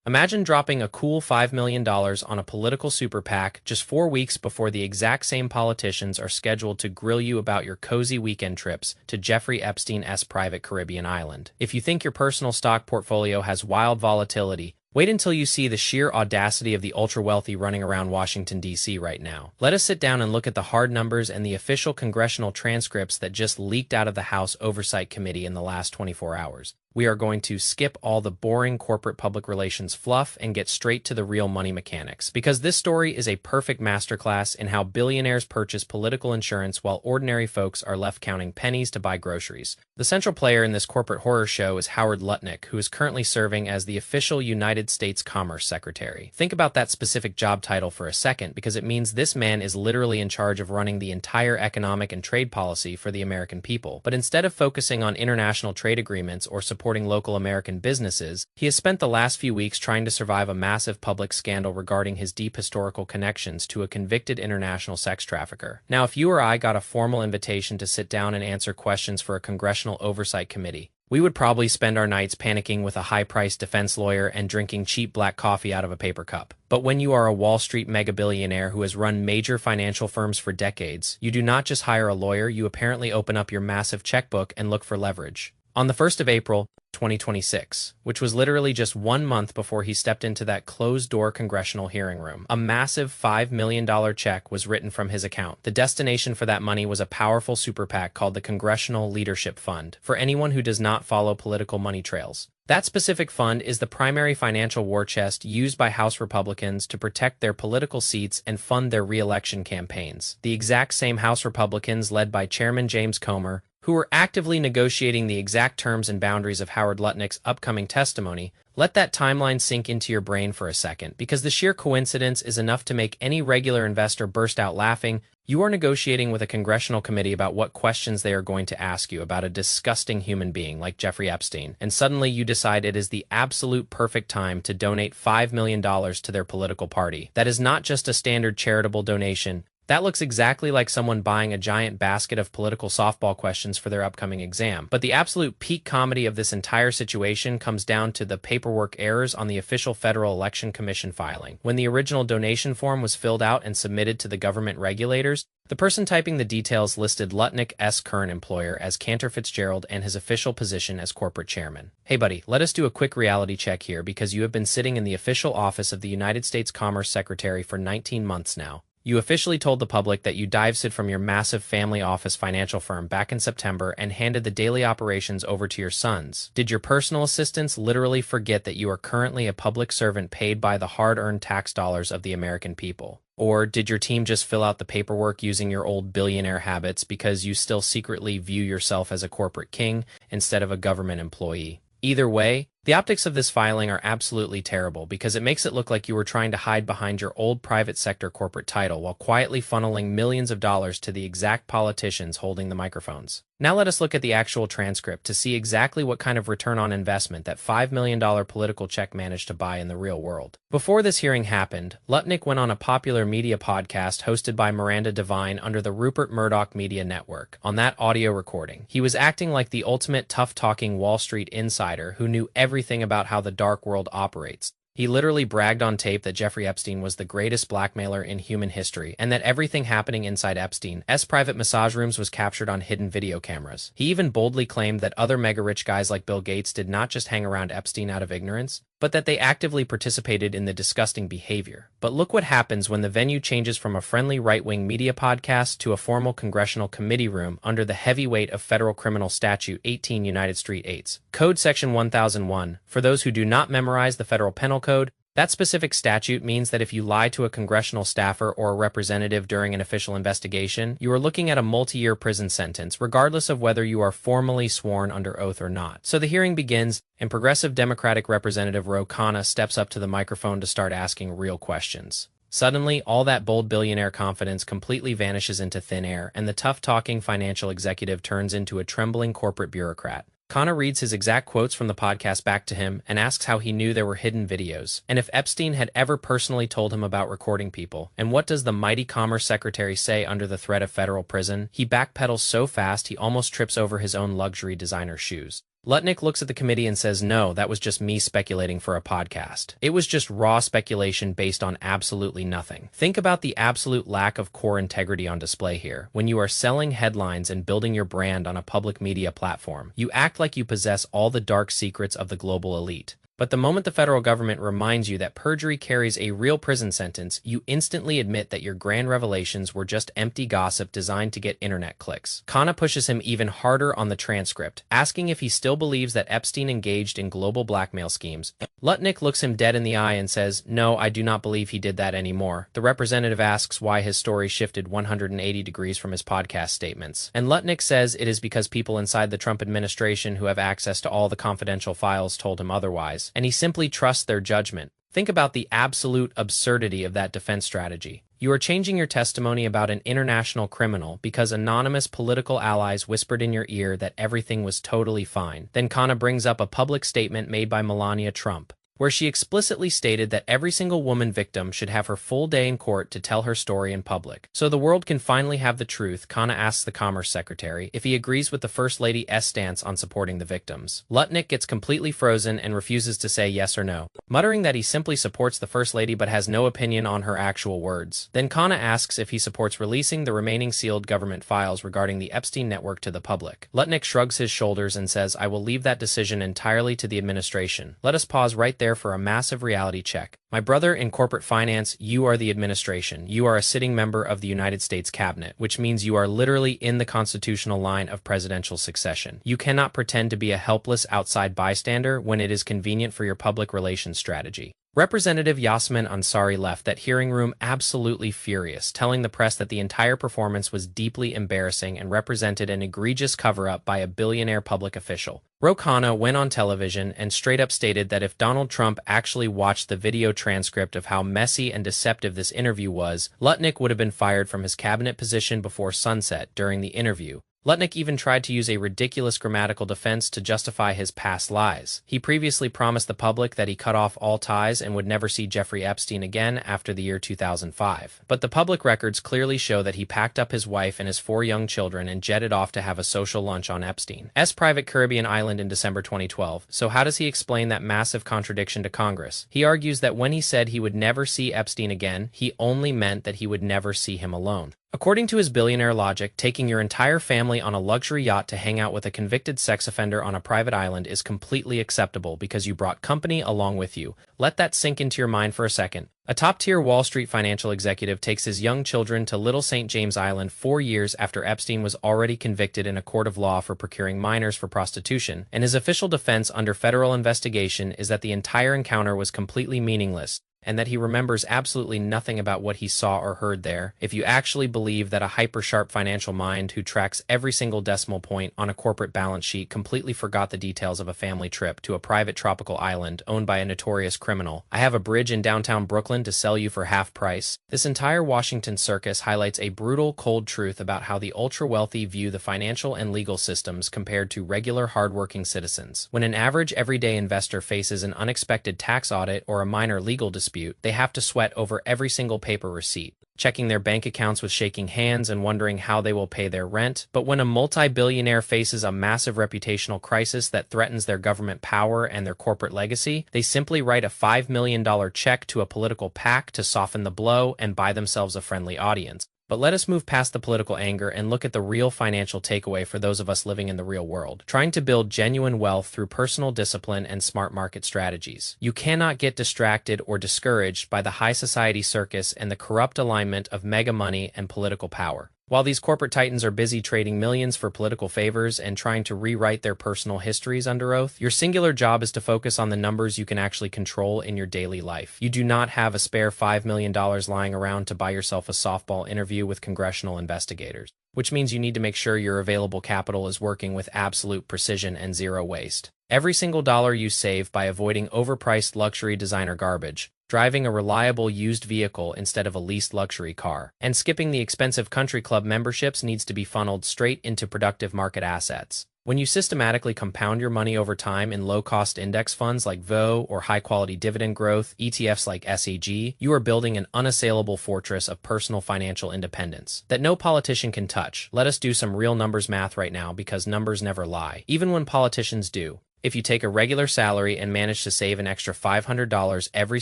Imagine dropping a cool $5 million on a political super PAC just 4 weeks before the exact same politicians are scheduled to grill you about your cozy weekend trips to Jeffrey Epstein's private Caribbean island. If you think your personal stock portfolio has wild volatility, wait until you see the sheer audacity of the ultra-wealthy running around Washington, D.C. right now. Let us sit down and look at the hard numbers and the official congressional transcripts that just leaked out of the House Oversight Committee in the last 24 hours. We are going to skip all the boring corporate public relations fluff and get straight to the real money mechanics, because this story is a perfect masterclass in how billionaires purchase political insurance while ordinary folks are left counting pennies to buy groceries. The central player in this corporate horror show is Howard Lutnick, who is currently serving as the official United States Commerce Secretary. Think about that specific job title for a second, because it means this man is literally in charge of running the entire economic and trade policy for the American people. But instead of focusing on international trade agreements or supporting local American businesses, he has spent the last few weeks trying to survive a massive public scandal regarding his deep historical connections to a convicted international sex trafficker. Now, if you or I got a formal invitation to sit down and answer questions for a Congressional Oversight Committee, we would probably spend our nights panicking with a high-priced defense lawyer and drinking cheap black coffee out of a paper cup. But when you are a Wall Street mega-billionaire who has run major financial firms for decades, you do not just hire a lawyer, you apparently open up your massive checkbook and look for leverage. On the 1st of April, 2026, which was literally just 1 month before he stepped into that closed-door congressional hearing room, a massive $5 million check was written from his account. The destination for that money was a powerful super PAC called the Congressional Leadership Fund, for anyone who does not follow political money trails. That specific fund is the primary financial war chest used by House Republicans to protect their political seats and fund their re-election campaigns. The exact same House Republicans led by Chairman James Comer, who were actively negotiating the exact terms and boundaries of Howard Lutnick's upcoming testimony. Let that timeline sink into your brain for a second, because the sheer coincidence is enough to make any regular investor burst out laughing. You are negotiating with a congressional committee about what questions they are going to ask you about a disgusting human being like Jeffrey Epstein, and suddenly you decide it is the absolute perfect time to donate $5 million to their political party. That is not just a standard charitable donation. That looks exactly like someone buying a giant basket of political softball questions for their upcoming exam. But the absolute peak comedy of this entire situation comes down to the paperwork errors on the official Federal Election Commission filing. When the original donation form was filled out and submitted to the government regulators, the person typing the details listed Lutnick's current employer as Cantor Fitzgerald and his official position as corporate chairman. Hey buddy, let us do a quick reality check here, because you have been sitting in the official office of the United States Commerce Secretary for 19 months now. You officially told the public that you divested from your massive family office financial firm back in September and handed the daily operations over to your sons. Did your personal assistants literally forget that you are currently a public servant paid by the hard-earned tax dollars of the American people? Or did your team just fill out the paperwork using your old billionaire habits because you still secretly view yourself as a corporate king instead of a government employee? Either way, the optics of this filing are absolutely terrible, because it makes it look like you were trying to hide behind your old private sector corporate title while quietly funneling millions of dollars to the exact politicians holding the microphones. Now let us look at the actual transcript to see exactly what kind of return on investment that $5 million political check managed to buy in the real world. Before this hearing happened, Lutnick went on a popular media podcast hosted by Miranda Devine under the Rupert Murdoch Media Network. On that audio recording, he was acting like the ultimate tough-talking Wall Street insider who knew everything about how the dark world operates. He literally bragged on tape that Jeffrey Epstein was the greatest blackmailer in human history, and that everything happening inside Epstein's private massage rooms was captured on hidden video cameras. He even boldly claimed that other mega-rich guys like Bill Gates did not just hang around Epstein out of ignorance, but that they actively participated in the disgusting behavior. But look what happens when the venue changes from a friendly right-wing media podcast to a formal congressional committee room under the heavy weight of Federal Criminal Statute 18 United Street 8. Code Section 1001. For those who do not memorize the federal penal code, that specific statute means that if you lie to a congressional staffer or a representative during an official investigation, you are looking at a multi-year prison sentence, regardless of whether you are formally sworn under oath or not. So the hearing begins, and Progressive Democratic Representative Ro Khanna steps up to the microphone to start asking real questions. Suddenly, all that bold billionaire confidence completely vanishes into thin air, and the tough-talking financial executive turns into a trembling corporate bureaucrat. Khanna reads his exact quotes from the podcast back to him and asks how he knew there were hidden videos, and if Epstein had ever personally told him about recording people. And what does the mighty Commerce Secretary say under the threat of federal prison? He backpedals so fast he almost trips over his own luxury designer shoes. Lutnick looks at the committee and says, no, that was just me speculating for a podcast. It was just raw speculation based on absolutely nothing. Think about the absolute lack of core integrity on display here. When you are selling headlines and building your brand on a public media platform, you act like you possess all the dark secrets of the global elite. But the moment the federal government reminds you that perjury carries a real prison sentence, you instantly admit that your grand revelations were just empty gossip designed to get internet clicks. Khanna pushes him even harder on the transcript, asking if he still believes that Epstein engaged in global blackmail schemes. Lutnick looks him dead in the eye and says, no, I do not believe he did that anymore. The representative asks why his story shifted 180 degrees from his podcast statements. And Lutnick says it is because people inside the Trump administration who have access to all the confidential files told him otherwise. And he simply trusts their judgment. Think about the absolute absurdity of that defense strategy. You are changing your testimony about an international criminal because anonymous political allies whispered in your ear that everything was totally fine. Then Khanna brings up a public statement made by Melania Trump, where she explicitly stated that every single woman victim should have her full day in court to tell her story in public. So the world can finally have the truth. Khanna asks the Commerce Secretary if he agrees with the First Lady's stance on supporting the victims. Lutnick gets completely frozen and refuses to say yes or no, muttering that he simply supports the First Lady but has no opinion on her actual words. Then Khanna asks if he supports releasing the remaining sealed government files regarding the Epstein network to the public. Lutnick shrugs his shoulders and says, I will leave that decision entirely to the administration. Let us pause right there for a massive reality check. My brother, in corporate finance, you are the administration. You are a sitting member of the United States cabinet, which means you are literally in the constitutional line of presidential succession. You cannot pretend to be a helpless outside bystander when it is convenient for your public relations strategy. Representative Yasmin Ansari left that hearing room absolutely furious, telling the press that the entire performance was deeply embarrassing and represented an egregious cover-up by a billionaire public official. Ro Khanna went on television and straight up stated that if Donald Trump actually watched the video transcript of how messy and deceptive this interview was, Lutnick would have been fired from his cabinet position before sunset during the interview. Lutnick even tried to use a ridiculous grammatical defense to justify his past lies. He previously promised the public that he cut off all ties and would never see Jeffrey Epstein again after the year 2005. But the public records clearly show that he packed up his wife and his 4 young children and jetted off to have a social lunch on Epstein's private Caribbean island in December 2012. So how does he explain that massive contradiction to Congress? He argues that when he said he would never see Epstein again, he only meant that he would never see him alone. According to his billionaire logic, taking your entire family on a luxury yacht to hang out with a convicted sex offender on a private island is completely acceptable because you brought company along with you. Let that sink into your mind for a second. A top-tier Wall Street financial executive takes his young children to Little St. James Island 4 years after Epstein was already convicted in a court of law for procuring minors for prostitution, and his official defense under federal investigation is that the entire encounter was completely meaningless, and that he remembers absolutely nothing about what he saw or heard there. If you actually believe that a hyper-sharp financial mind who tracks every single decimal point on a corporate balance sheet completely forgot the details of a family trip to a private tropical island owned by a notorious criminal, I have a bridge in downtown Brooklyn to sell you for half price. This entire Washington circus highlights a brutal, cold truth about how the ultra-wealthy view the financial and legal systems compared to regular, hardworking citizens. When an average, everyday investor faces an unexpected tax audit or a minor legal dispute, they have to sweat over every single paper receipt, checking their bank accounts with shaking hands and wondering how they will pay their rent. But when a multi-billionaire faces a massive reputational crisis that threatens their government power and their corporate legacy, they simply write a $5 million check to a political PAC to soften the blow and buy themselves a friendly audience. But let us move past the political anger and look at the real financial takeaway for those of us living in the real world, trying to build genuine wealth through personal discipline and smart market strategies. You cannot get distracted or discouraged by the high society circus and the corrupt alignment of mega money and political power. While these corporate titans are busy trading millions for political favors and trying to rewrite their personal histories under oath, your singular job is to focus on the numbers you can actually control in your daily life. You do not have a spare $5 million lying around to buy yourself a softball interview with congressional investigators, which means you need to make sure your available capital is working with absolute precision and zero waste. Every single dollar you save by avoiding overpriced luxury designer garbage, driving a reliable used vehicle instead of a leased luxury car, and skipping the expensive country club memberships needs to be funneled straight into productive market assets. When you systematically compound your money over time in low-cost index funds like VO or high-quality dividend growth ETFs like SEG, you are building an unassailable fortress of personal financial independence that no politician can touch. Let us do some real numbers math right now, because numbers never lie, even when politicians do. If you take a regular salary and manage to save an extra $500 every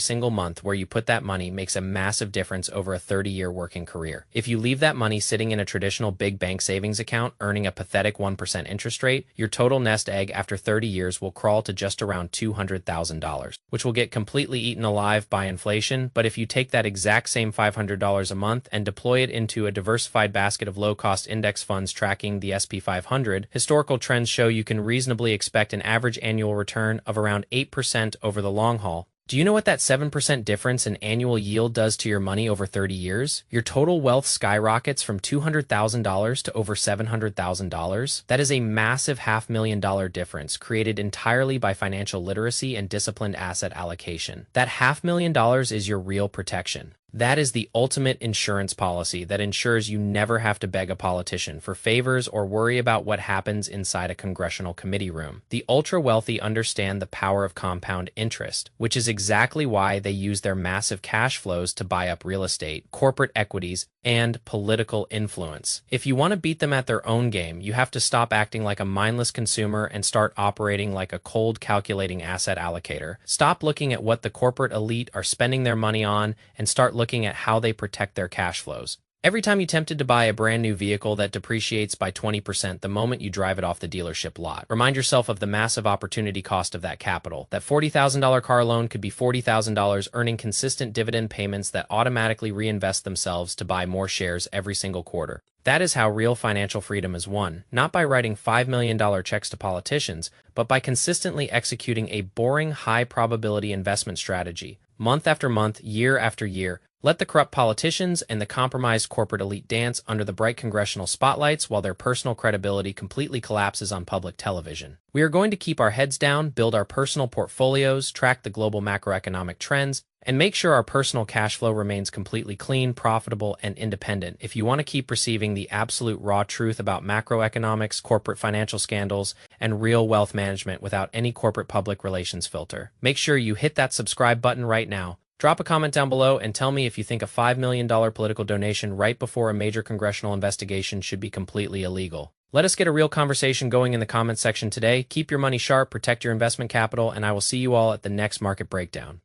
single month, where you put that money makes a massive difference over a 30-year working career. If you leave that money sitting in a traditional big bank savings account earning a pathetic 1% interest rate, your total nest egg after 30 years will crawl to just around $200,000, which will get completely eaten alive by inflation. But if you take that exact same $500 a month and deploy it into a diversified basket of low-cost index funds tracking the SP 500, historical trends show you can reasonably expect an average annual return of around 8% over the long haul. Do you know what that 7% difference in annual yield does to your money over 30 years? Your total wealth skyrockets from $200,000 to over $700,000. That is a massive $500,000 difference created entirely by financial literacy and disciplined asset allocation. That $500,000 is your real protection. That is the ultimate insurance policy that ensures you never have to beg a politician for favors or worry about what happens inside a congressional committee room. The ultra-wealthy understand the power of compound interest, which is exactly why they use their massive cash flows to buy up real estate, corporate equities, and political influence. If you want to beat them at their own game, you have to stop acting like a mindless consumer and start operating like a cold, calculating asset allocator. Stop looking at what the corporate elite are spending their money on and start looking at how they protect their cash flows. Every time you're tempted to buy a brand new vehicle that depreciates by 20% the moment you drive it off the dealership lot, remind yourself of the massive opportunity cost of that capital. That $40,000 car loan could be $40,000 earning consistent dividend payments that automatically reinvest themselves to buy more shares every single quarter. That is how real financial freedom is won, not by writing $5 million checks to politicians, but by consistently executing a boring, high-probability investment strategy, month after month, year after year. Let the corrupt politicians and the compromised corporate elite dance under the bright congressional spotlights while their personal credibility completely collapses on public television. We are going to keep our heads down, build our personal portfolios, track the global macroeconomic trends, and make sure our personal cash flow remains completely clean, profitable, and independent. If you want to keep receiving the absolute raw truth about macroeconomics, corporate financial scandals, and real wealth management without any corporate public relations filter, make sure you hit that subscribe button right now. Drop a comment down below and tell me if you think a $5 million political donation right before a major congressional investigation should be completely illegal. Let us get a real conversation going in the comments section today. Keep your money sharp, protect your investment capital, and I will see you all at the next market breakdown.